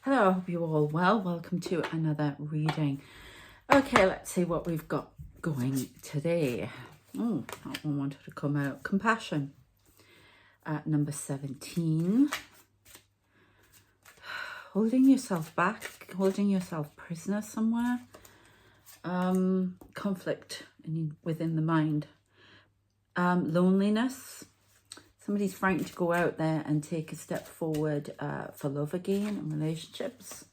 Hello, I hope you're all well. Welcome to another reading. Okay, let's see what we've got going today. Oh, that one wanted to come out. Compassion at number 17. Holding yourself back, holding yourself prisoner somewhere. Conflict within the mind. Loneliness. Somebody's frightened to go out there and take a step forward for love again and relationships.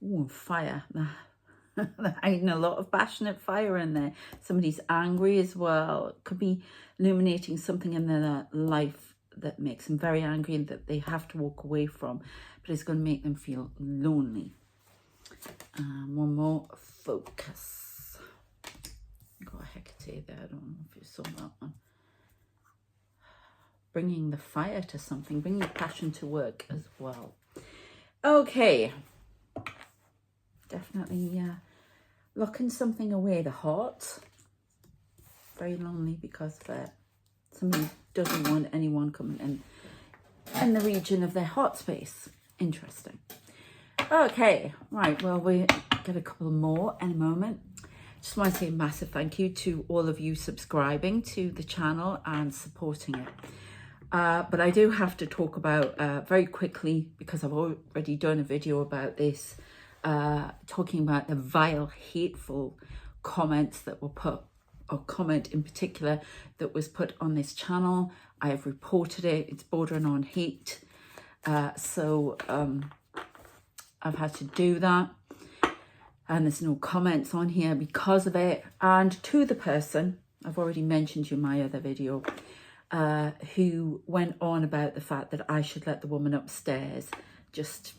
Ooh, fire. They're hiding a lot of passionate fire in there. Somebody's angry as well. Could be illuminating something in their life that makes them very angry and that they have to walk away from, but it's going to make them feel lonely. One more, focus. Got a Hecate there. I don't know if you saw that one. Bringing the fire to something, bringing passion to work as well. Okay. Definitely locking something away. The heart. Very lonely because somebody doesn't want anyone coming in the region of their heart space. Interesting. Okay. Right. Well, we get a couple more in a moment. Just want to say a massive thank you to all of you subscribing to the channel and supporting it. But I do have to talk about very quickly, because I've already done a video about this, talking about the vile, hateful comments that were put, or comment in particular that was put on this channel. I have reported it. It's bordering on hate. So I've had to do that. And there's no comments on here because of it. And to the person, I've already mentioned you in my other video, who went on about the fact that I should let the woman upstairs just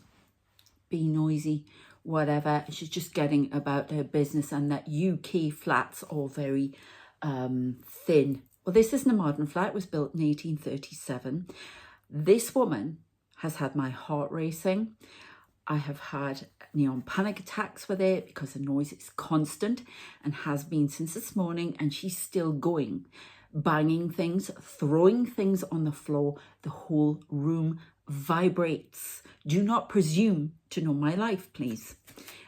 be noisy, whatever. She's just getting about her business, and that UK flats are very thin. Well, this isn't a modern flat. It was built in 1837. This woman has had my heart racing. I have had neon panic attacks with it because the noise is constant and has been since this morning, and she's still going. Banging things, throwing things on the floor. The whole room vibrates. Do not presume to know my life, please,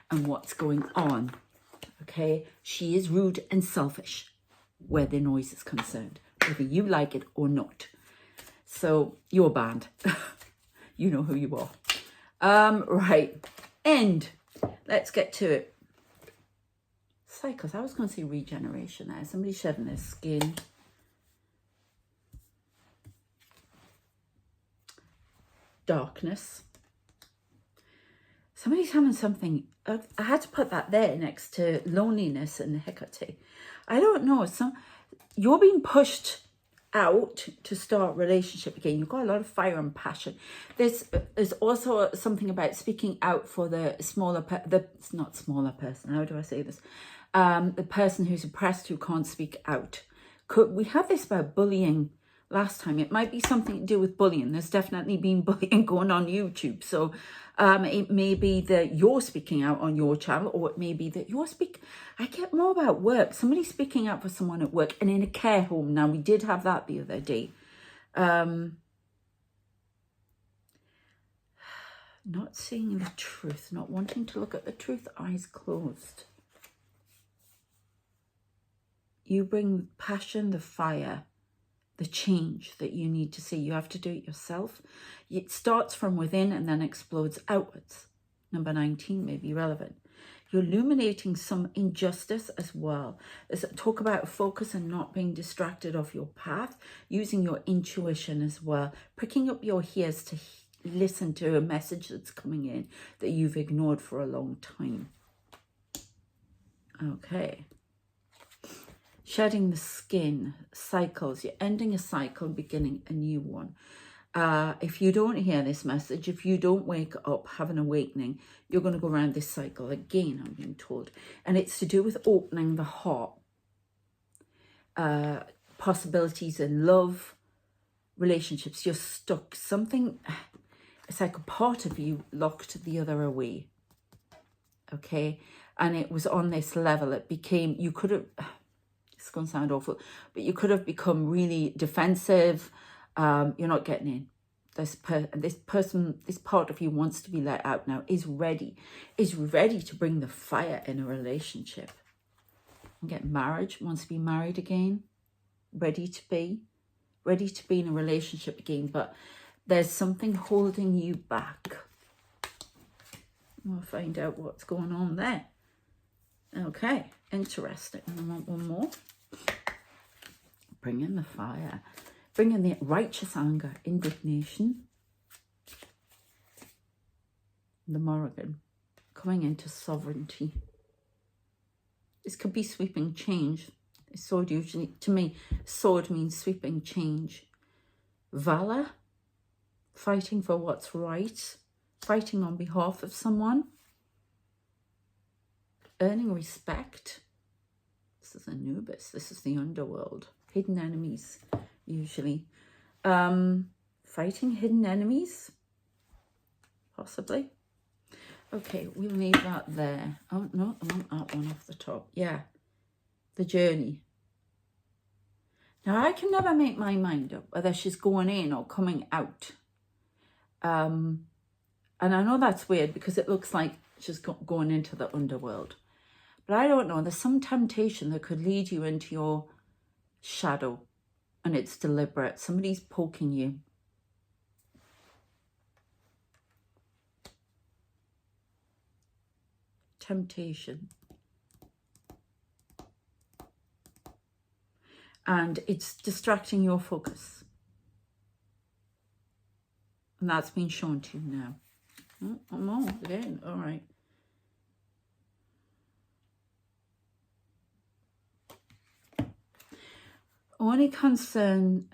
and what's going on. Okay, she is rude and selfish where the noise is concerned, whether you like it or not. So you're banned. You know who you are. Right, end. Let's get to it. Cycles. I was going to say regeneration there. Somebody shedding their skin. Darkness. Somebody's having something. I had to put that there next to loneliness and Hecate. I don't know. You're being pushed out to start relationship again. You've got a lot of fire and passion. There's also something about speaking out for the smaller, it's not smaller person. How do I say this? The person who's oppressed, who can't speak out. We had this about bullying last time. It might be something to do with bullying. There's definitely been bullying going on YouTube. So it may be that you're speaking out on your channel, or it may be that I get more about work. Somebody speaking out for someone at work and in a care home. Now, we did have that the other day. Not seeing the truth, not wanting to look at the truth, eyes closed. You bring the passion, the fire, the change that you need to see. You have to do it yourself. It starts from within and then explodes outwards. Number 19 may be relevant. You're illuminating some injustice as well. There's talk about focus and not being distracted off your path, using your intuition as well, pricking up your ears to listen to a message that's coming in that you've ignored for a long time. Okay. Shedding the skin, cycles. You're ending a cycle, beginning a new one. If you don't hear this message, if you don't wake up, have an awakening, you're going to go around this cycle again, I'm being told. And it's to do with opening the heart. Possibilities in love, relationships. You're stuck. Something, it's like a part of you locked the other away. Okay? And it was on this level. It became, you could have... It's going to sound awful, but you could have become really defensive. You're not getting in. this person, this part of you wants to be let out now, is ready to bring the fire in a relationship. And get married, wants to be married again, ready to be in a relationship again, but there's something holding you back. We'll find out what's going on there. Okay, interesting. I want one more. Bring in the fire. Bring in the righteous anger, indignation. The Morrigan, coming into sovereignty. This could be sweeping change. A sword usually, to me, sword means sweeping change. Valor, fighting for what's right, fighting on behalf of someone. Earning respect. This is Anubis. This is the underworld. Hidden enemies, usually. Fighting hidden enemies, possibly. Okay, we'll leave that there. Oh, no, I want that one off the top. Yeah, the journey. Now, I can never make my mind up whether she's going in or coming out. And I know that's weird because it looks like she's going into the underworld. But I don't know. There's some temptation that could lead you into your shadow. And it's deliberate. Somebody's poking you. Temptation. And it's distracting your focus. And that's been shown to you now. Oh, no, again. All right. Only concern,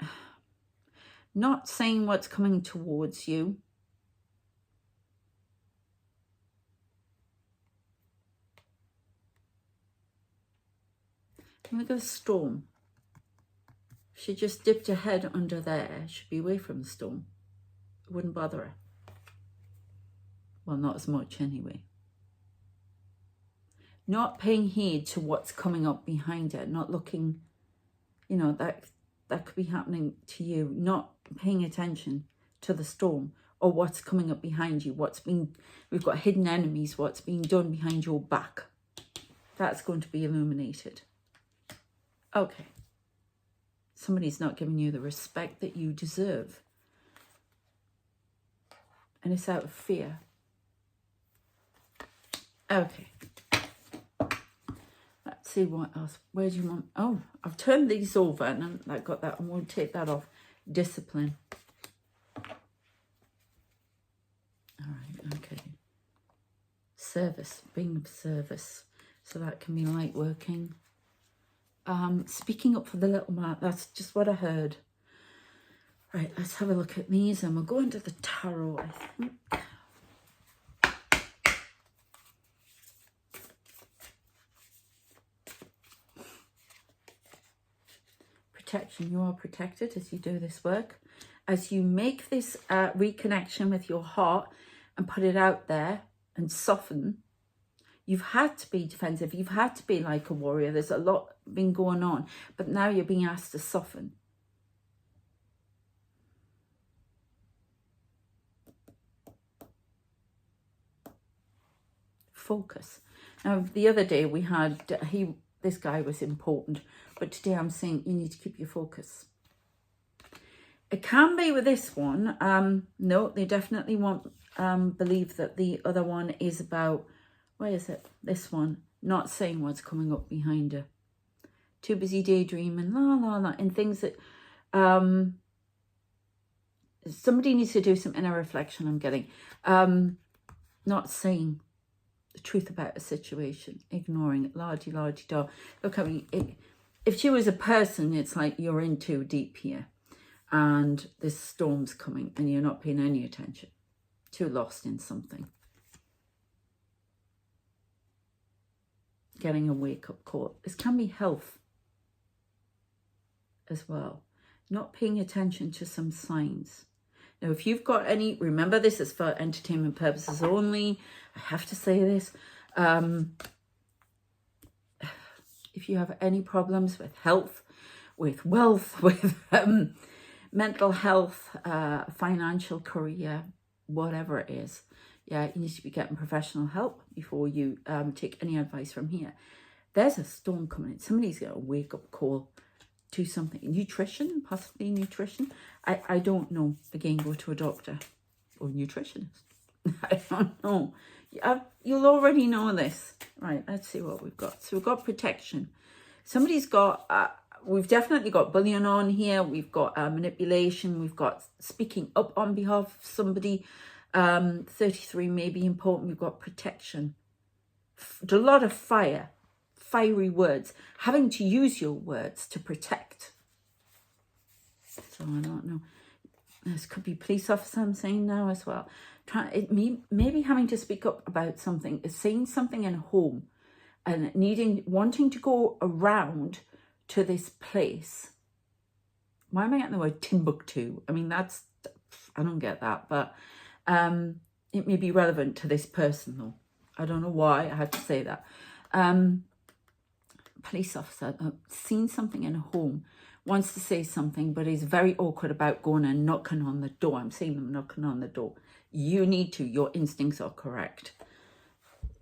not saying what's coming towards you. Look at the storm. She just dipped her head under there. She'd be away from the storm. It wouldn't bother her. Well, not as much anyway. Not paying heed to what's coming up behind her. Not looking, you know, that could be happening to you. Not paying attention to the storm or what's coming up behind you. We've got hidden enemies. What's being done behind your back. That's going to be illuminated. Okay. Somebody's not giving you the respect that you deserve. And it's out of fear. Okay. Let's see what else. Where do you want? Oh, I've turned these over and I got that. I'm going to take that off. Discipline. All right, okay. Service, being of service. So that can be light working. Speaking up for the little man. That's just what I heard. Right, let's have a look at these and we'll go into the tarot, I think. Protection. You are protected as you do this work. As you make this reconnection with your heart and put it out there and soften, you've had to be defensive. You've had to be like a warrior. There's a lot been going on, but now you're being asked to soften. Focus. Now, the other day we had, this guy was important, but today I'm saying you need to keep your focus. It can be with this one. No, they definitely won't believe that the other one is about, where is it? This one, not saying what's coming up behind her. Too busy daydreaming, and things that somebody needs to do some inner reflection, I'm getting. Not saying the truth about a situation, ignoring it, la-di-la-di-da. Look, I mean, if she was a person, it's like you're in too deep here and this storm's coming and you're not paying any attention, too lost in something. Getting a wake-up call. This can be health as well. Not paying attention to some signs. Now, if you've got any, remember this is for entertainment purposes only. I have to say this. If you have any problems with health, with wealth, with mental health, financial, career, whatever it is. Yeah, you need to be getting professional help before you take any advice from here. There's a storm coming in. Somebody's got a wake-up call to something. Nutrition, possibly nutrition. I don't know. Again, go to a doctor or nutritionist. I don't know. You'll already know this. Right, let's see what we've got. So we've got protection. Somebody's got, we've definitely got bullying on here. We've got manipulation. We've got speaking up on behalf of somebody. 33 may be important. We've got protection. A lot of fiery words. Having to use your words to protect. So I don't know. This could be police officer, I'm saying now as well. Maybe having to speak up about something, saying something in home and wanting to go around to this place. Why am I getting the word Timbuktu? I mean, I don't get that, but it may be relevant to this person though. I don't know why I had to say that. Police officer, seen something in a home, wants to say something, but is very awkward about going and knocking on the door. I'm seeing them knocking on the door. You need to. Your instincts are correct.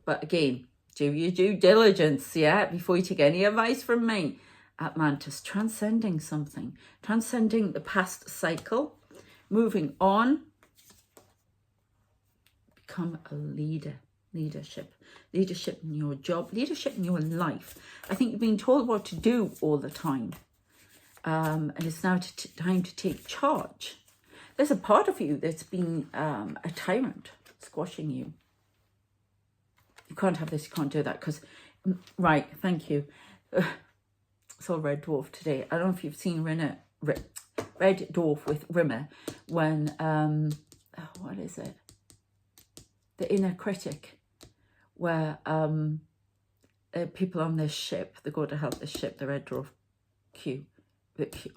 But again, do your due diligence, yeah, before you take any advice from me. Atlantis, transcending something. Transcending the past cycle. Moving on. Become a leader. Leadership in your job, leadership in your life. I think you've been told what to do all the time. And it's now time to take charge. There's a part of you that's been a tyrant, squashing you. You can't have this, you can't do that, because, right, thank you. Saw Red Dwarf today. I don't know if you've seen Red Dwarf with Rimmer when, what is it? The inner critic, where people on this ship, they go to help this ship, the Red Dwarf Q.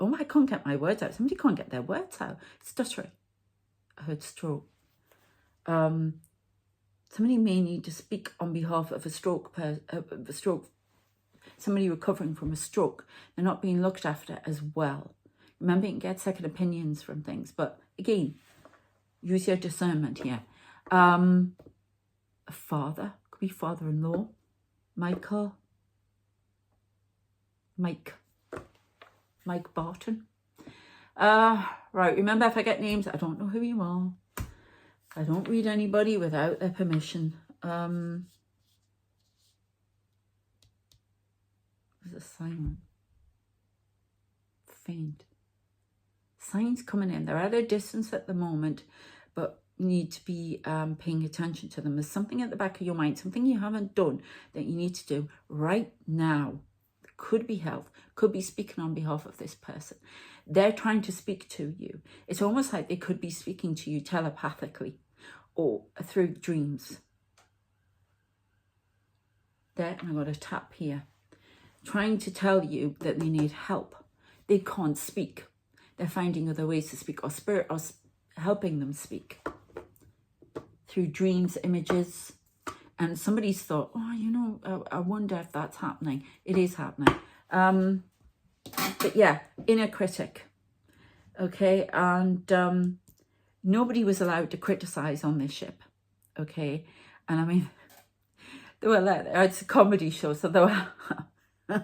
Oh, I can't get my words out. Somebody can't get their words out. Stuttering. I heard stroke. Somebody may need to speak on behalf of a stroke. Somebody recovering from a stroke. They're not being looked after as well. Remember, you can get second opinions from things. But again, use your discernment here. A father, could be father-in-law, Mike Barton. Right, remember, if I get names, I don't know who you are. I don't read anybody without their permission. There's a silent. Faint. Signs coming in. They're at a distance at the moment, but you need to be paying attention to them. There's something at the back of your mind, something you haven't done that you need to do right now. It could be health, could be speaking on behalf of this person. They're trying to speak to you. It's almost like they could be speaking to you telepathically or through dreams. There, and I've got a tap here. Trying to tell you that they need help. They can't speak. They're finding other ways to speak, or spirit or helping them speak through dreams, images. And somebody's thought, oh, you know, I wonder if that's happening. It is happening. But yeah, inner critic. Okay, and nobody was allowed to criticize on this ship. Okay, and I mean, they were like, it's a comedy show, so they were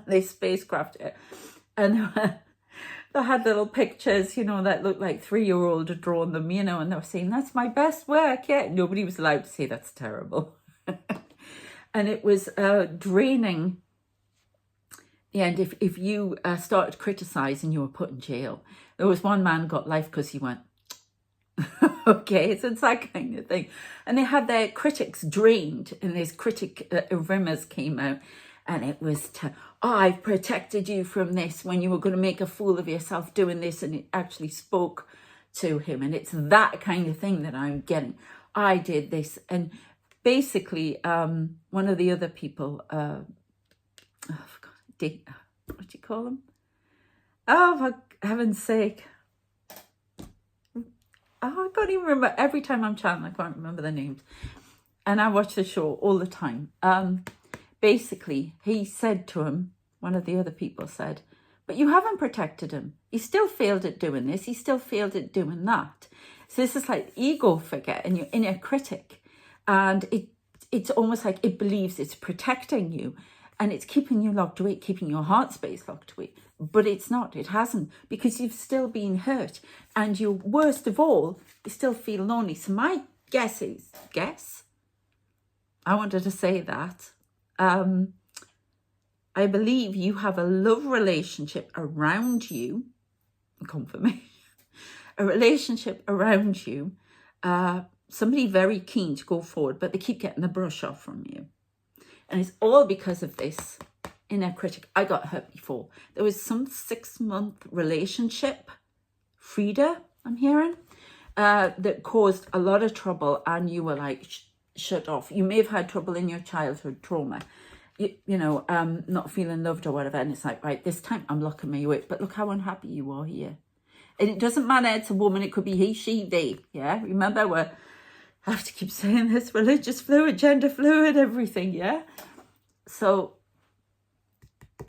they spacecraft it, and they had little pictures, you know, that looked like 3-year-old had drawn them, you know, and they were saying, that's my best work. Yeah, nobody was allowed to say that's terrible. And it was draining. And if you started criticising, you were put in jail. There was one man got life because he went, okay, so it's that kind of thing. And they had their critics drained, and this critic, Rimmers, came out, and it was, I've protected you from this when you were going to make a fool of yourself doing this, and it actually spoke to him. And it's that kind of thing that I'm getting. I did this. And basically, one of the other people, what do you call them? Oh, for heaven's sake. Oh, I can't even remember. Every time I'm chatting, I can't remember the names. And I watch the show all the time. Basically, he said to him, one of the other people said, but you haven't protected him. He still failed at doing this. He still failed at doing that. So this is like ego figure and your inner critic. And it's almost like it believes it's protecting you and it's keeping you locked away, keeping your heart space locked away. But it's not. It hasn't, because you've still been hurt. And you, worst of all, you still feel lonely. So my guess is, I wanted to say that. I believe you have a love relationship around you. Confirmation. A relationship around you. Somebody very keen to go forward, but they keep getting the brush off from you. And it's all because of this inner critic. I got hurt before. There was some 6-month relationship, Frida, I'm hearing, that caused a lot of trouble, and you were like shut off. You may have had trouble in your childhood trauma, you know, not feeling loved or whatever. And it's like, right, this time I'm locking my way. But look how unhappy you are here. And it doesn't matter, it's a woman, it could be he, she, they. Yeah, remember, I have to keep saying this, religious fluid, gender fluid, everything, yeah? So,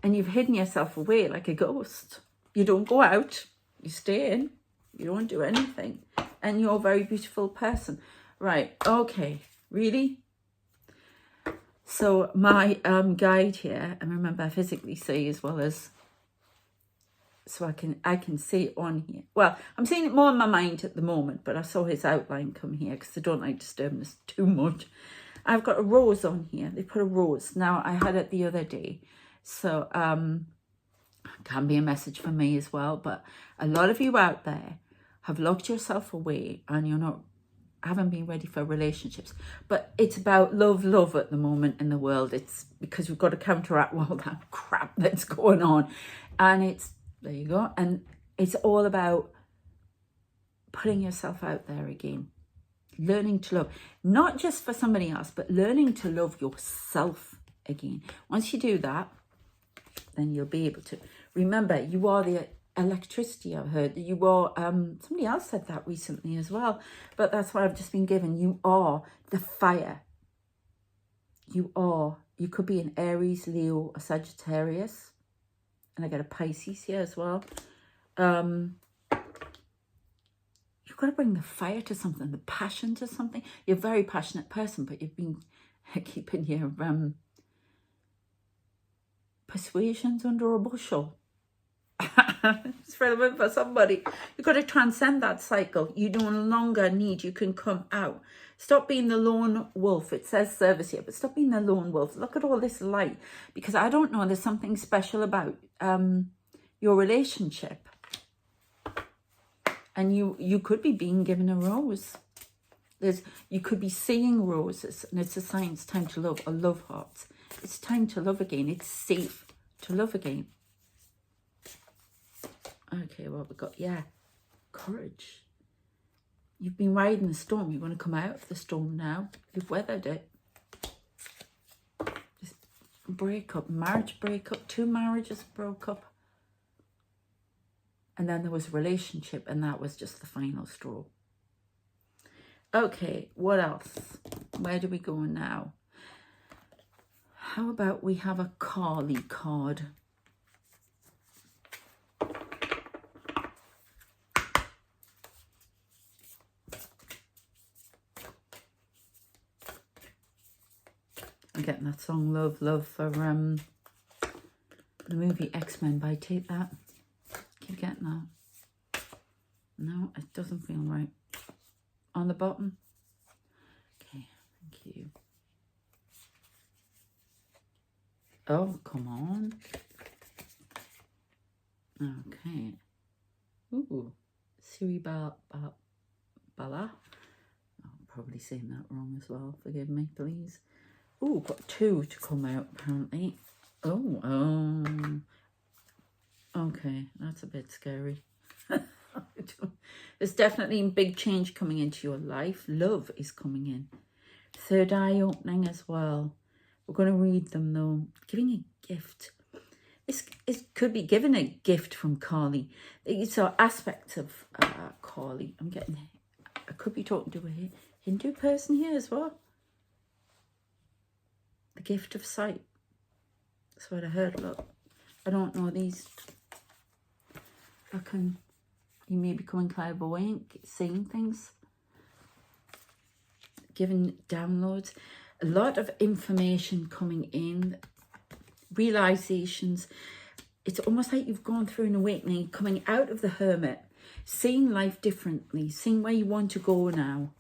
and you've hidden yourself away like a ghost. You don't go out, you stay in, you don't do anything. And you're a very beautiful person. Right, okay, really? So my guide here, and remember I physically say as well as, so I can see it on here. Well, I'm seeing it more in my mind at the moment, but I saw his outline come here because I don't like disturbing this too much. I've got a rose on here. They put a rose. Now, I had it the other day. So, can be a message for me as well. But a lot of you out there have locked yourself away and haven't been ready for relationships. But it's about love at the moment in the world. It's because we've got to counteract all that crap that's going on. And it's, there you go. And it's all about putting yourself out there again. Learning to love. Not just for somebody else, but learning to love yourself again. Once you do that, then you'll be able to. Remember, you are the electricity, I've heard. You are, somebody else said that recently as well. But that's what I've just been given. You are the fire. You could be an Aries, Leo, or Sagittarius. And I got a Pisces here as well. You've got to bring the fire to something, the passion to something. You're a very passionate person, but you've been keeping your persuasions under a bushel. It's relevant for somebody. You've got to transcend that cycle. You no longer need, you can come out. Stop being the lone wolf. It says service here, but stop being the lone wolf. Look at all this light, because I don't know, there's something special about your relationship. And you could be being given a rose. You could be seeing roses, and it's a sign it's time to love, or love hearts. It's time to love again. It's safe to love again. Okay, what we got? Yeah, courage. You've been riding the storm. You want to come out of the storm now. You've weathered it. This breakup, marriage breakup, 2 marriages broke up. And then there was a relationship, and that was just the final straw. Okay, what else? Where do we go now? How about we have a Carly card? I'm getting that song Love for the movie X-Men by Take That. Keep getting that. No, it doesn't feel right. On the bottom. Okay, thank you. Oh, come on. Okay. Ooh, Siri Bala. I'm probably saying that wrong as well. Forgive me, please. Ooh, got 2 to come out apparently. Oh, okay, that's a bit scary. There's definitely a big change coming into your life. Love is coming in. 3rd eye opening as well. We're going to read them though. Giving a gift. It could be given a gift from Carly. So aspects of Carly. I could be talking to a Hindu person here as well. The gift of sight. That's what I heard. Look, I don't know these. You may be becoming clairvoyant, seeing things, giving downloads, a lot of information coming in, realizations. It's almost like you've gone through an awakening, coming out of the hermit, seeing life differently, seeing where you want to go now.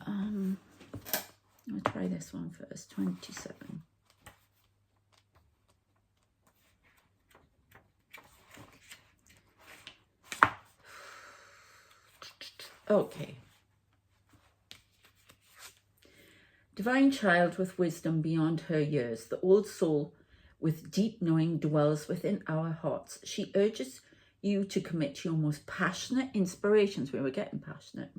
I'll try this one first, 27. Okay. Divine child with wisdom beyond her years, the old soul with deep knowing dwells within our hearts. She urges you to commit to your most passionate inspirations. We were getting passionate.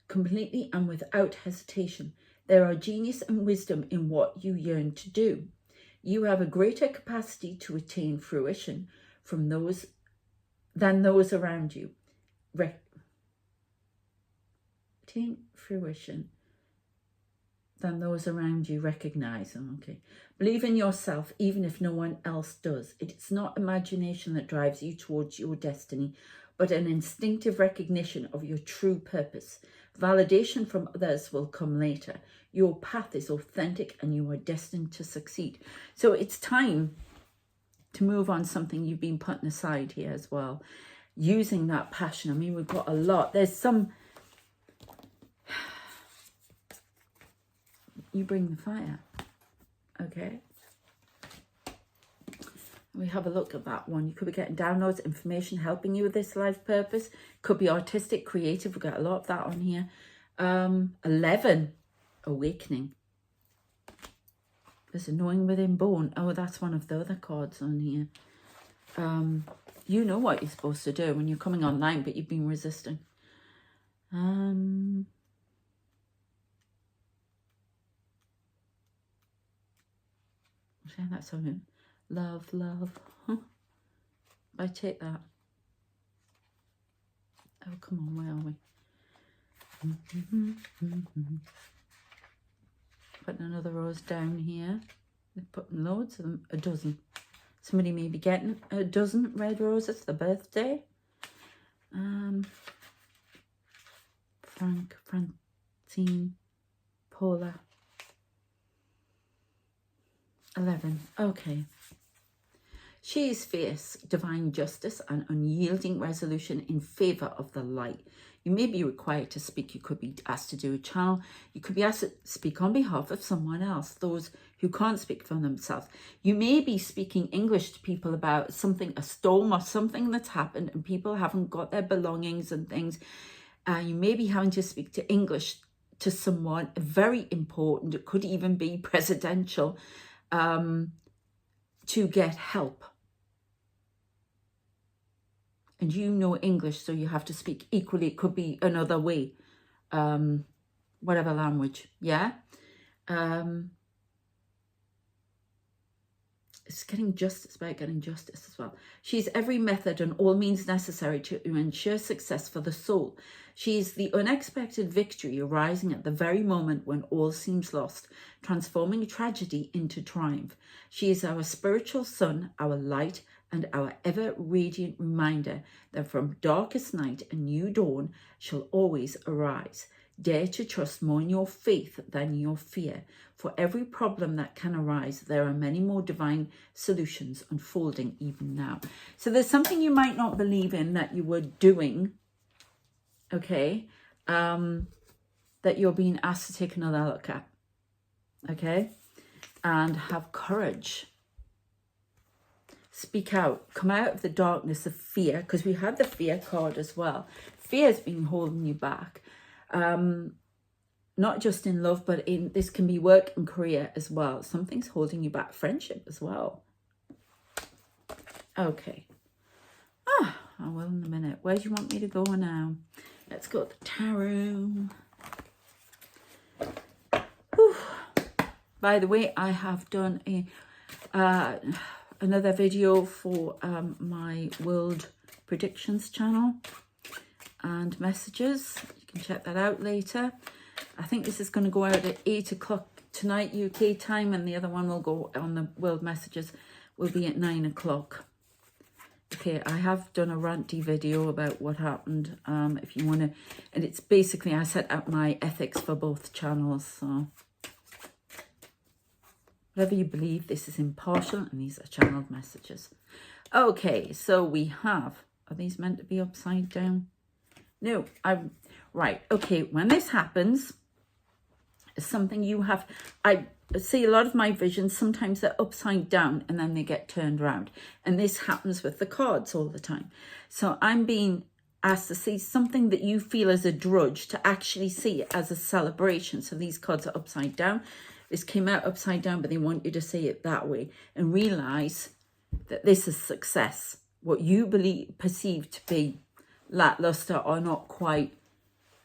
Completely and without hesitation. There are genius and wisdom in what you yearn to do. You have a greater capacity to attain fruition than those around you. Attain fruition than those around you recognize them. Okay. Believe in yourself even if no one else does. It's not imagination that drives you towards your destiny, but an instinctive recognition of your true purpose. Validation from others will come later. Your path is authentic and you are destined to succeed. So it's time to move on something you've been putting aside here as well. Using that passion. I mean, we've got a lot. There's some... You bring the fire. Okay. We have a look at that one. You could be getting downloads, information helping you with this life purpose. Could be artistic, creative. We've got a lot of that on here. 11, awakening. There's a knowing within bone. Oh, that's one of the other cards on here. You know what you're supposed to do when you're coming online, but you've been resisting. That's on love. Huh? I take that. Oh, come on, where are we? Putting another rose down here. They're putting loads of them, a dozen. Somebody may be getting a dozen red roses for the birthday. Frank, Francine, Paula. 11. Okay. She is fierce, divine justice and unyielding resolution in favour of the light. You may be required to speak. You could be asked to do a channel. You could be asked to speak on behalf of someone else, those who can't speak for themselves. You may be speaking English to people about something, a storm or something that's happened and people haven't got their belongings and things. You may be having to speak to English to someone very important. It could even be presidential. To get help. And you know English, so you have to speak equally. It could be another way, whatever language, yeah? It's getting justice, about getting justice as well. She's every method and all means necessary to ensure success for the soul. She is the unexpected victory arising at the very moment when all seems lost, transforming tragedy into triumph. She is our spiritual sun, our light, and our ever-radiant reminder that from darkest night a new dawn shall always arise. Dare to trust more in your faith than your fear. For every problem that can arise, there are many more divine solutions unfolding even now. So there's something you might not believe in that you were doing, okay, that you're being asked to take another look at, okay, and have courage. Speak out, come out of the darkness of fear, because we had the fear card as well. Fear has been holding you back. Not just in love, but in this can be work and career as well. Something's holding you back. Friendship as well. Okay. I will in a minute. Where do you want me to go now? Let's go to the tarot. Whew. By the way, I have done a another video for my World Predictions channel and messages. You can check that out later. I think this is going to go out at 8 o'clock tonight UK time, and the other one will go on the World Messages will be at 9 o'clock Okay, I have done a ranty video about what happened. If you want to, and it's basically, I set out my ethics for both channels. So whatever you believe, this is impartial and these are channeled messages. Okay, so we have, are these meant to be upside down? No, right. Okay, when this happens, it's something you have, I see a lot of my visions, sometimes they're upside down and then they get turned around. And this happens with the cards all the time. So I'm being asked to see something that you feel as a drudge to actually see it as a celebration. So these cards are upside down. This came out upside down, but they want you to see it that way and realize that this is success. What you perceive to be lackluster or not quite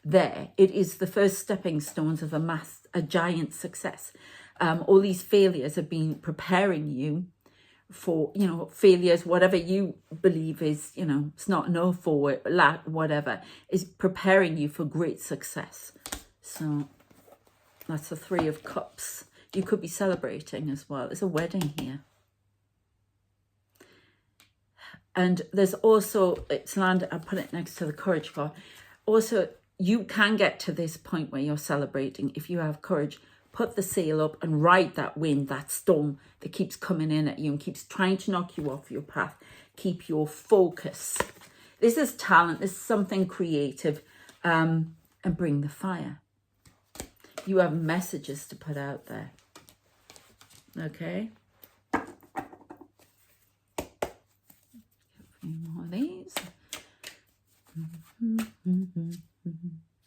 there, it is the first stepping stones of a giant success. All these failures have been preparing you for, you know, failures, whatever you believe is, you know, it's not enough or lack, whatever, is preparing you for great success. So that's the Three of Cups. You could be celebrating as well. There's a wedding here. And there's also, it's land, I put it next to the Courage card. Also, you can get to this point where you're celebrating if you have courage. Put the sail up and ride that wind, that storm that keeps coming in at you and keeps trying to knock you off your path. Keep your focus. This is talent. This is something creative. And bring the fire. You have messages to put out there. Okay. A few more of these.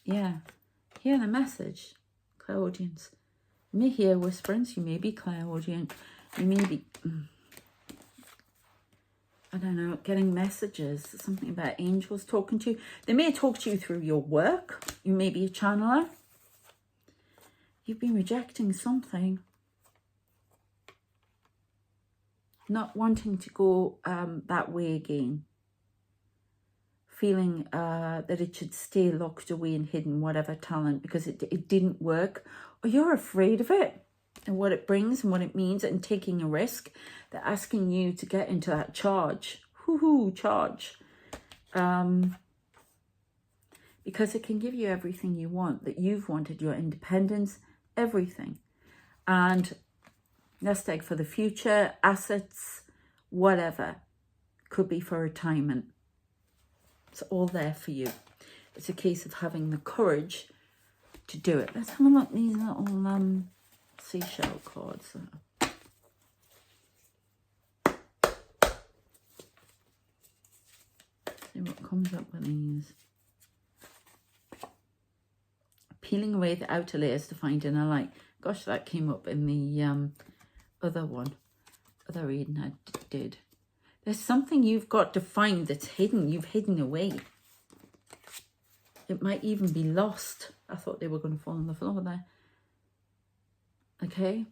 Yeah. Hear the message. Clairaudience. You may hear whisperings. You may be clairaudient. You may be, I don't know, getting messages. Something about angels talking to you. They may talk to you through your work. You may be a channeler. You've been rejecting something. Not wanting to go that way again. Feeling that it should stay locked away and hidden, whatever talent, because it didn't work. Or you're afraid of it and what it brings and what it means and taking a risk. They're asking you to get into that charge. Charge. Because it can give you everything you want, that you've wanted, your independence, everything. And nest egg for the future, assets, whatever. Could be for retirement. It's all there for you. It's a case of having the courage to do it. Let's have a look at these little seashell cards. See what comes up with these. Peeling away the outer layers to find inner light. Gosh, that came up in the other reading I did. There's something you've got to find that's hidden. You've hidden away. It might even be lost. I thought they were going to fall on the floor there. Okay.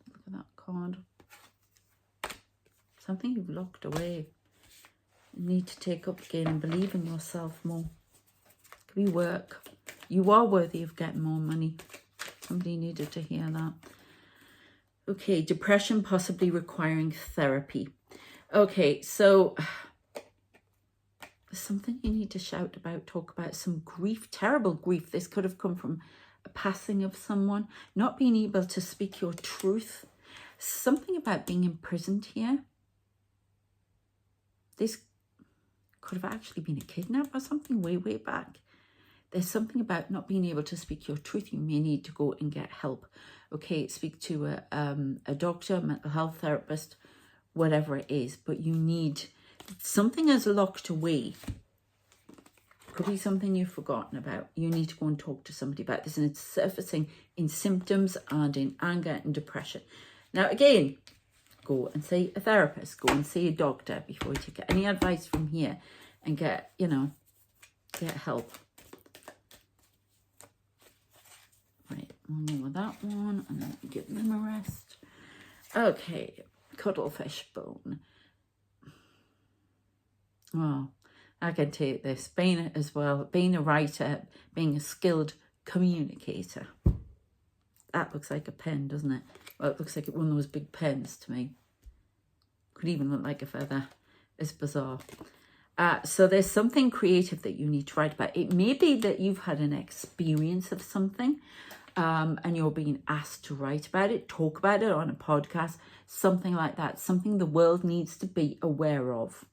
Look at that card. Something you've locked away. You need to take up again and believe in yourself more. It could be work. You are worthy of getting more money. Somebody needed to hear that. Okay. Depression possibly requiring therapy. Okay, so there's something you need to shout about, talk about, some grief, terrible grief. This could have come from a passing of someone, not being able to speak your truth. Something about being imprisoned here. This could have actually been a kidnap or something way, way back. There's something about not being able to speak your truth. You may need to go and get help. Okay, speak to a doctor, mental health therapist, whatever it is, but you need something is locked away. Could be something you've forgotten about. You need to go and talk to somebody about this, and it's surfacing in symptoms and in anger and depression. Now again, go and see a therapist, go and see a doctor before you take any advice from here and get, you know, get help. Right, we'll go with that one and then give them a rest. Okay. Cuttlefish bone. Oh, I can take this. Being as well, being a writer, being a skilled communicator. That looks like a pen, doesn't it? Well, it looks like one of those big pens to me. Could even look like a feather. It's bizarre. So there's something creative that you need to write about. It may be that you've had an experience of something and you're being asked to write about it, talk about it on a podcast, something like that, something the world needs to be aware of.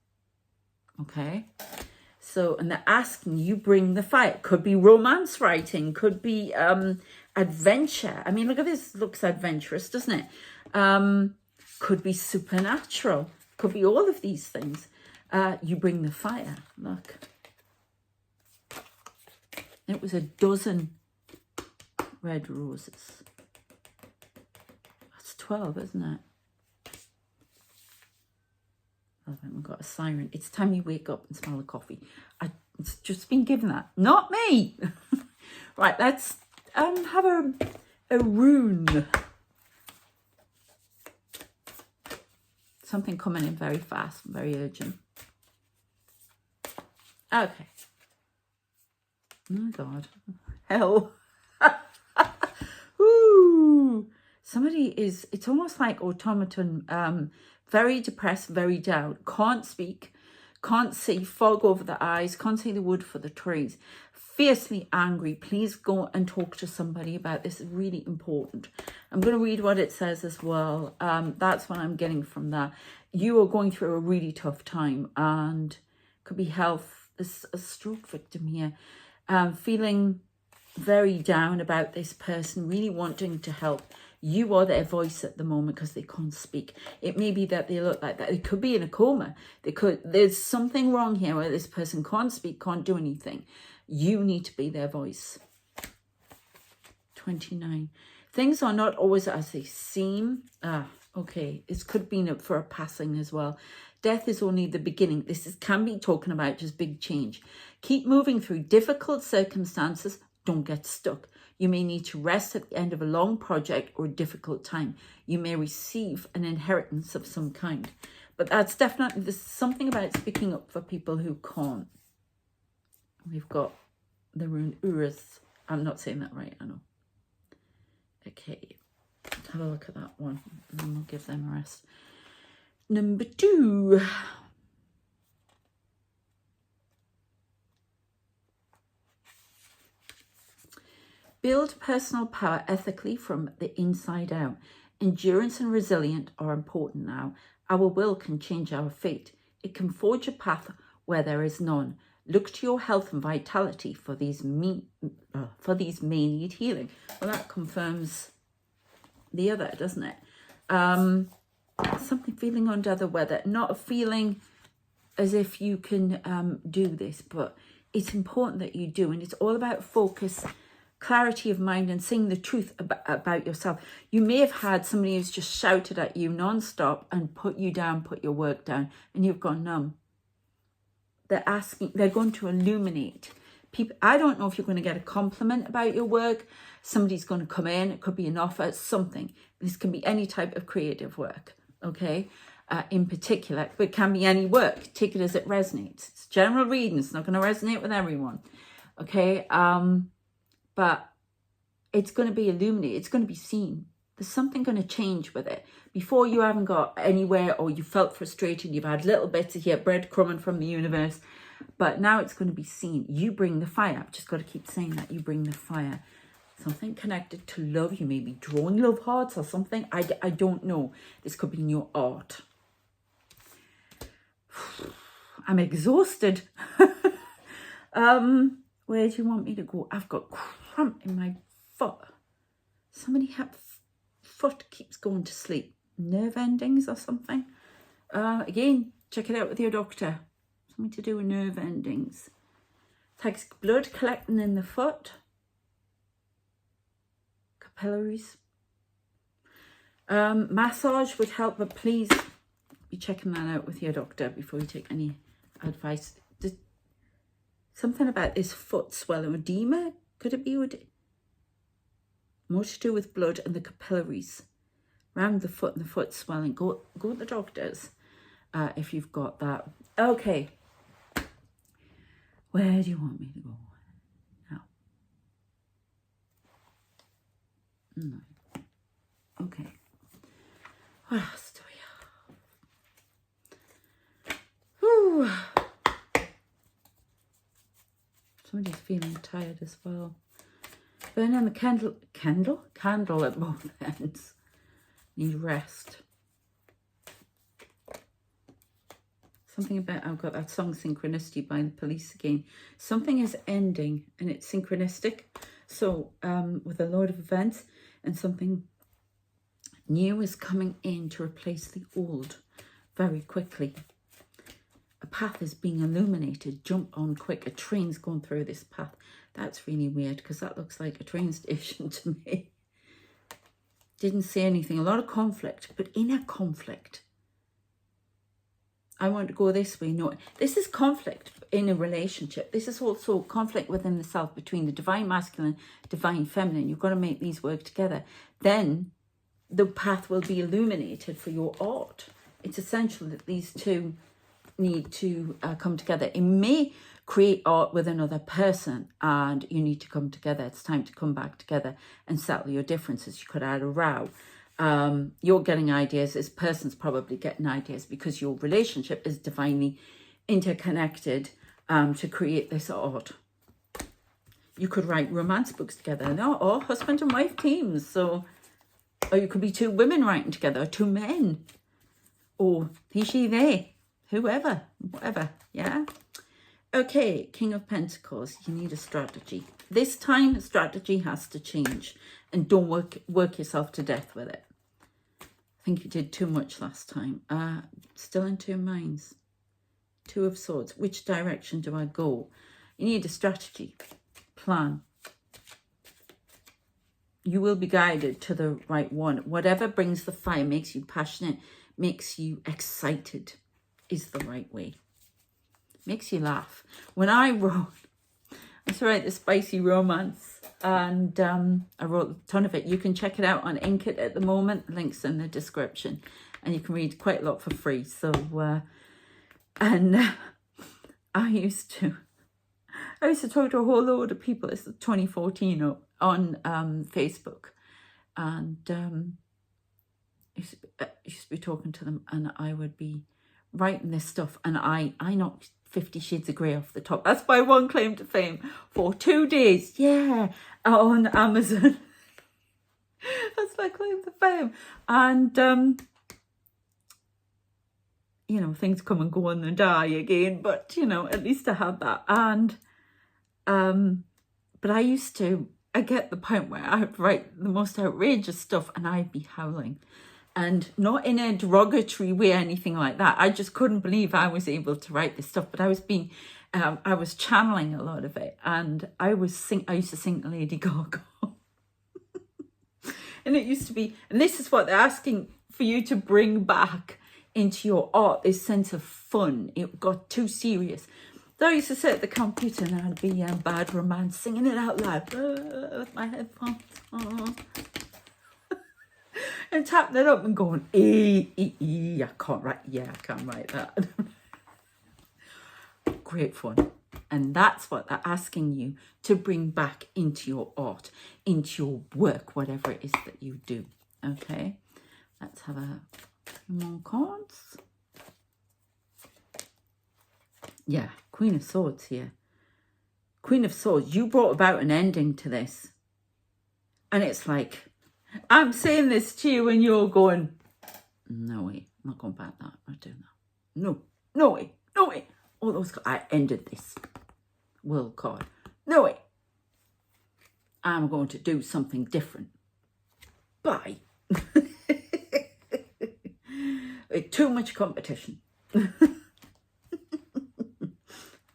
Okay? So, and they're asking you bring the fire. Could be romance writing, could be adventure. I mean, look at this, looks adventurous, doesn't it? Could be supernatural, could be all of these things. You bring the fire, look. It was a dozen red roses. That's 12, isn't it? Oh, we've got a siren. It's time you wake up and smell the coffee. It's just been given that. Not me. Right, let's have a rune. Something coming in very fast, very urgent. Okay. Oh my God. Hell. Ooh. Somebody is, it's almost like automaton, very depressed, very down, can't speak, can't see, fog over the eyes, can't see the wood for the trees, fiercely angry. Please go and talk to somebody about this. It's really important. I'm going to read what it says as well. That's what I'm getting from that. You are going through a really tough time, and could be health. There's a stroke victim here, feeling very down about this person, really wanting to help. You are their voice at the moment because they can't speak. It may be that they look like that. It could be in a coma. There's something wrong here where this person can't speak, can't do anything. You need to be their voice. 29. Things are not always as they seem. Okay. This could be for a passing as well. Death is only the beginning. Can be talking about just big change. Keep moving through difficult circumstances. Don't get stuck. You may need to rest at the end of a long project or a difficult time. You may receive an inheritance of some kind. But that's definitely, there's something about speaking up for people who can't. We've got the rune Uruz. I'm not saying that right, I know. Okay, let's have a look at that one, and then we'll give them a rest. Number 2. Build personal power ethically from the inside out. Endurance and resilience are important now. Our will can change our fate. It can forge a path where there is none. Look to your health and vitality for these may need healing. Well, that confirms the other, doesn't it? Something feeling under the weather, not a feeling as if you can do this, but it's important that you do. And it's all about focus, clarity of mind, and seeing the truth about yourself. You may have had somebody who's just shouted at you non-stop and put you down, put your work down, and you've gone numb. They're going to illuminate people. I don't know if you're going to get a compliment about your work. Somebody's going to come in. It could be an offer, something. This can be any type of creative work, okay? In particular, but it can be any work. Take it as it resonates. It's general reading. It's not going to resonate with everyone, okay? But it's going to be illuminated. It's going to be seen. There's something going to change with it. Before, you haven't got anywhere, or you felt frustrated. You've had little bits of here, breadcrumbing from the universe. But now it's going to be seen. You bring the fire. I've just got to keep saying that. You bring the fire. Something connected to love. You may be drawing love hearts or something. I don't know. This could be in your art. I'm exhausted. Where do you want me to go? I've got cramp in my foot. Somebody had foot keeps going to sleep. Nerve endings or something. Again, check it out with your doctor. Something to do with nerve endings. It's like blood collecting in the foot. Capillaries. Massage would help, but please be checking that out with your doctor before you take any advice. Something about this foot swelling. Edema? Could it be more to do with blood and the capillaries around the foot and the foot swelling? Go to the doctors if you've got that. Okay. Where do you want me to go now? No. Okay. What else do we have? tired as well. Burning the candle at both ends. Need rest. Something about, I've got that song Synchronicity by the Police again. Something is ending and it's synchronistic. So with a load of events, and something new is coming in to replace the old very quickly. A path is being illuminated. Jump on quick. A train's going through this path. That's really weird because that looks like a train station to me. Didn't say anything. A lot of conflict, but inner conflict. I want to go this way. No, this is conflict in a relationship. This is also conflict within the self between the divine masculine, divine feminine. You've got to make these work together. Then the path will be illuminated for your art. It's essential that these two need to come together. It may create art with another person and you need to come together. It's time to come back together and settle your differences. You could add a row. You're getting ideas. This person's probably getting ideas because your relationship is divinely interconnected to create this art. You could write romance books together, no, or husband and wife teams. So, or you could be two women writing together, or two men, or he, she, they, whoever, whatever. Yeah. Okay, King of Pentacles. You need a strategy. This time, strategy has to change, and don't work yourself to death with it. I think you did too much last time. Still in two minds. Two of Swords. Which direction do I go? You need a strategy, plan. You will be guided to the right one. Whatever brings the fire, makes you passionate, makes you excited, is the right way. Makes you laugh. When I used to write the spicy romance, and I wrote a ton of it. You can check it out on Inkit at the moment. Links in the description, and you can read quite a lot for free. So, I used to talk to a whole load of people. It's 2014 on Facebook, and I used to be talking to them, and I would be writing this stuff, and I knocked 50 Shades of Grey off the top. That's my one claim to fame for 2 days. Yeah, on Amazon. That's my claim to fame. And you know, things come and go and then die again, but you know, at least I had that. And but I get the point where I would write the most outrageous stuff and I'd be howling. And not in a derogatory way, anything like that. I just couldn't believe I was able to write this stuff. But I was channeling a lot of it. And I used to sing Lady Gaga. And it used to be, and this is what they're asking for you to bring back into your art, this sense of fun. It got too serious. So I used to sit at the computer and I'd be bad romance, singing it out loud with my headphones on. And tapping it up and going, I can't write that. Great fun. And that's what they're asking you to bring back into your art, into your work, whatever it is that you do. Okay, let's have a few more cards. Yeah, Queen of Swords here. Queen of Swords, you brought about an ending to this. And it's like, I'm saying this to you and you're going, no way, I'm not going back that. I'm not doing that. No way. All those cards, I ended this world card. No way. I'm going to do something different. Bye. Too much competition.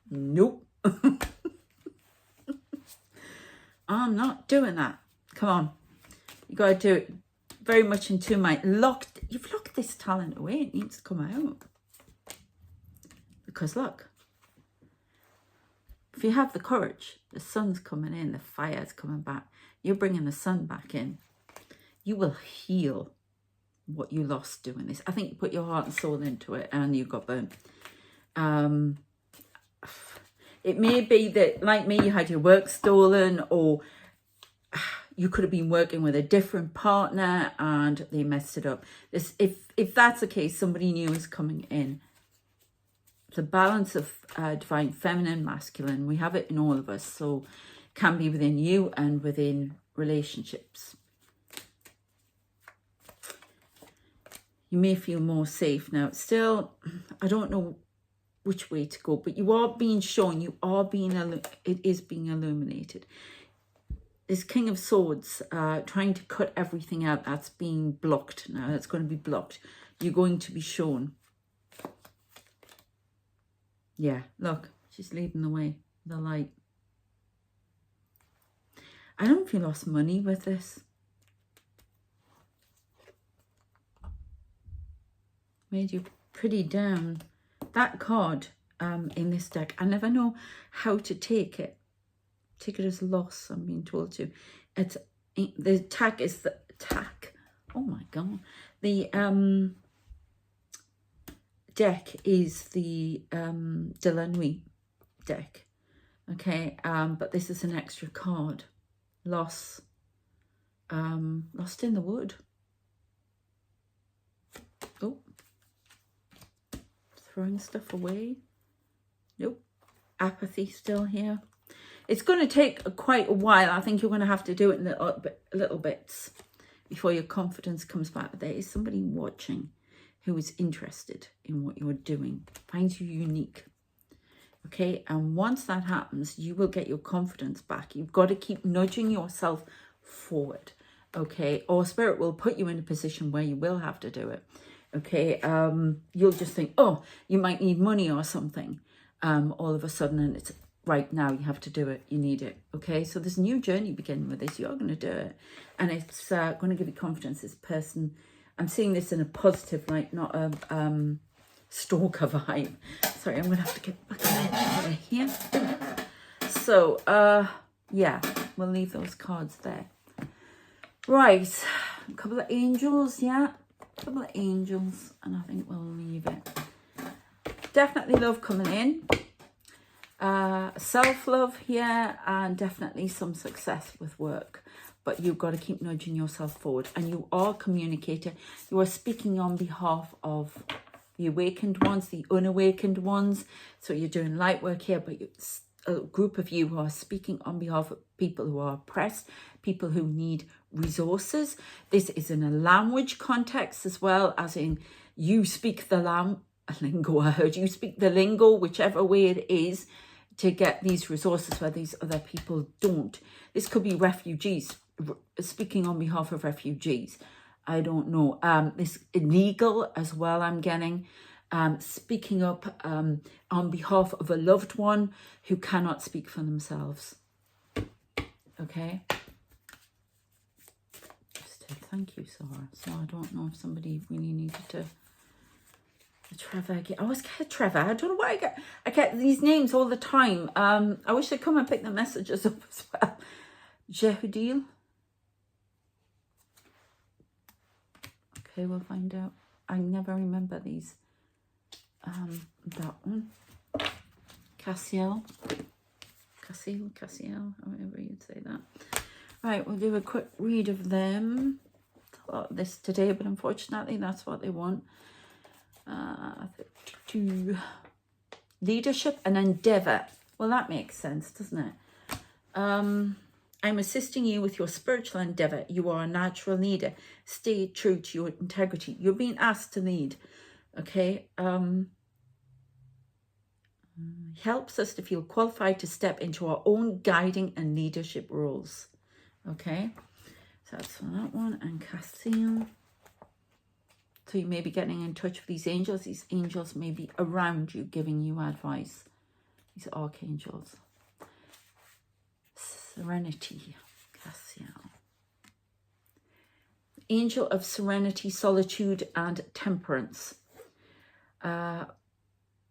Nope. I'm not doing that. Come on. You got to do it very much in two minds. You've locked this talent away. It needs to come out. Because look, if you have the courage, the sun's coming in, the fire's coming back. You're bringing the sun back in. You will heal what you lost doing this. I think you put your heart and soul into it and you got burnt. It may be that, like me, you had your work stolen, or you could have been working with a different partner and they messed it up. If that's the case, somebody new is coming in. The balance of divine feminine, masculine, we have it in all of us. So can be within you and within relationships. You may feel more safe now. Still, I don't know which way to go, but you are being shown, it is being illuminated. This King of Swords, trying to cut everything out, that's being blocked now. That's going to be blocked. You're going to be shown. Yeah, look, she's leading the way, the light. I don't feel lost money with this. Made you pretty down. That card in this deck, I never know how to take it. Take it as loss, I'm being told to. It's the attack is the attack. Oh my god. The deck is the de la Nuit deck. Okay, but this is an extra card. Loss. Lost in the wood. Oh. Throwing stuff away. Nope. Apathy still here. It's going to take quite a while. I think you're going to have to do it in little bits before your confidence comes back. There is somebody watching who is interested in what you're doing, finds you unique. Okay, and once that happens, you will get your confidence back. You've got to keep nudging yourself forward. Okay, or Spirit will put you in a position where you will have to do it. Okay, you'll just think, oh, you might need money or something all of a sudden, and it's right now, you have to do it, you need it. Okay, so there's a new journey beginning with this. You're going to do it, and it's going to give you confidence. This person, I'm seeing this in a positive light, not a stalker vibe. Sorry, I'm going to have to get back out of here. So yeah, we'll leave those cards there. Right, a couple of angels. Yeah, a couple of angels, and I think we'll leave it. Definitely love coming in. Self-love here, and definitely some success with work, but you've got to keep nudging yourself forward, and you are a communicator. You are speaking on behalf of the awakened ones, the unawakened ones. So you're doing light work here, but it's a group of you who are speaking on behalf of people who are oppressed, people who need resources. This is in a language context as well, as in you speak the lingo. I heard you speak the lingo, whichever way it is, to get these resources where these other people don't. This could be refugees, speaking on behalf of refugees. I don't know. This illegal as well, I'm getting. Speaking up on behalf of a loved one who cannot speak for themselves. Okay. Thank you, Sarah. So I don't know if somebody really needed to... Trevor, I always get Trevor. I don't know why I get these names all the time. I wish they'd come and pick the messages up as well. Jehudil. Okay, we'll find out. I never remember these. That one. Cassiel, however you'd say that. Right, we'll do a quick read of them. A lot of this today, but unfortunately that's what they want. Leadership and endeavor. Well, that makes sense, doesn't it? I'm assisting you with your spiritual endeavor. You are a natural leader. Stay true to your integrity. You're being asked to lead. Okay. Helps us to feel qualified to step into our own guiding and leadership roles. Okay. So that's for that one. And Cassiel. So you may be getting in touch with these angels. These angels may be around you, giving you advice. These archangels. Serenity, Cassiel. Angel of serenity, solitude, and temperance.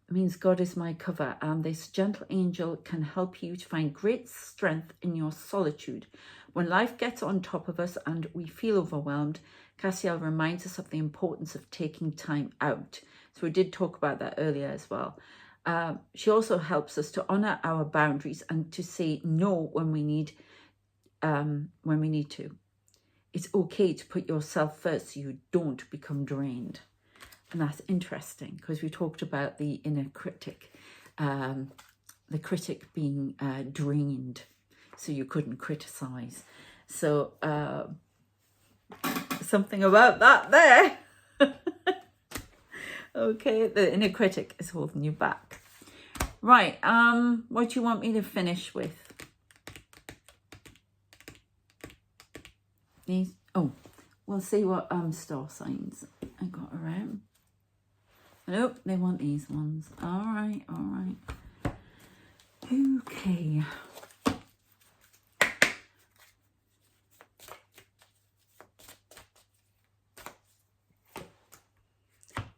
Means God is my cover, and this gentle angel can help you to find great strength in your solitude. When life gets on top of us and we feel overwhelmed, Cassiel reminds us of the importance of taking time out. So we did talk about that earlier as well. She also helps us to honor our boundaries and to say no when we need to. It's okay to put yourself first so you don't become drained. And that's interesting because we talked about the inner critic, the critic being drained. so you couldn't criticize. So something about that there. Okay, the inner critic is holding you back. Right, what do you want me to finish with? These, oh, we'll see what star signs I got around. Nope, they want these ones. All right, all right. Okay.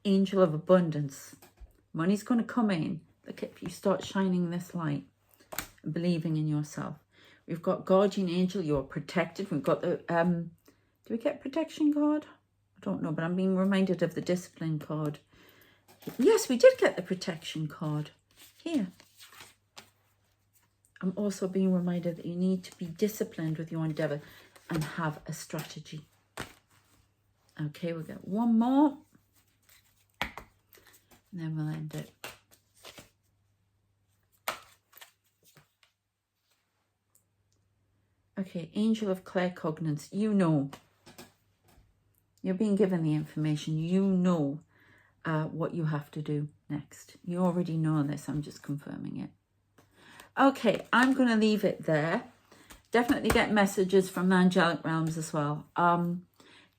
Angel of abundance. Money's going to come in. Look, if you start shining this light and believing in yourself. We've got guardian angel. You're protected. We've got the do we get protection card? I don't know, but I'm being reminded of the discipline card. Yes, we did get the protection card here. I'm also being reminded that you need to be disciplined with your endeavor and have a strategy. Okay, we'll get one more. And then we'll end it. Okay, angel of claircognizance. You know. You're being given the information. You know what you have to do next. You already know this. I'm just confirming it. Okay, I'm going to leave it there. Definitely get messages from the angelic realms as well.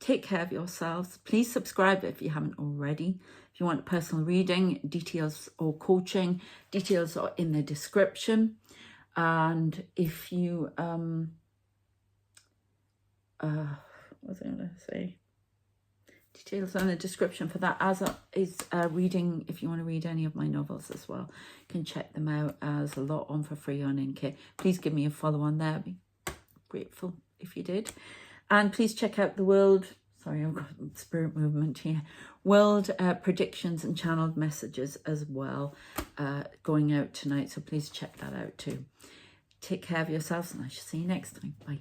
Take care of yourselves. Please subscribe if you haven't already. If you want a personal reading, details or coaching, details are in the description. And if you, what was I going to say? Details are in the description for that, as is reading. If you want to read any of my novels as well, you can check them out. There's a lot on for free on NK. Please give me a follow on there. I'd be grateful if you did. And please check out the world. Sorry, I've got spirit movement here. World predictions and channeled messages as well going out tonight. So please check that out too. Take care of yourselves and I shall see you next time. Bye.